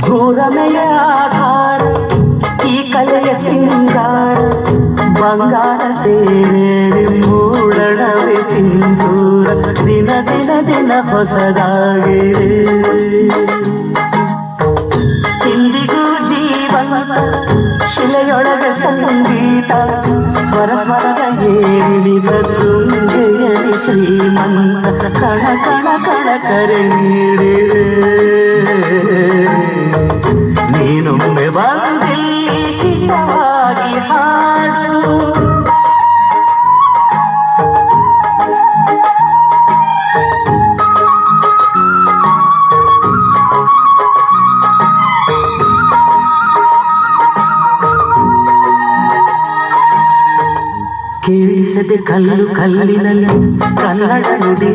ಭೂರಮೆಯ ಆಧಾರ ಈ ಕಲೆಯ ಸಿಂಗಾರ ಬಂಗಾರ ತೇರೇರಿ ಮೂಡಣವೆ ಸಿಂಧೂರ ದಿನ ದಿನ ದಿನ ಹೊಸದಾಗಿದೆ ಇಂದಿಗೂ ಜೀವನ ಶಿಲೆಯೊಳಗ ಸಂಗೀತ ಸ್ವರ ಸ್ವರದ ಏಳಿದ ತುಂಗೆಯಲಿ ಶ್ರೀಮಂತ ಕಣ ಕಣ ಕಣ ಕರೆ ನೀಡಿದೆ ನೀನೊಮ್ಮೆ ಬಂದಿಲ್ಲಿ ಕಿಟವಾಗಿ ಹಾಡು ಕೇಳಿಸದೆ ಕಲ್ಲು ಕಲ್ಲಿನಲ್ಲಿ ಕನ್ನಡ ನುಡಿ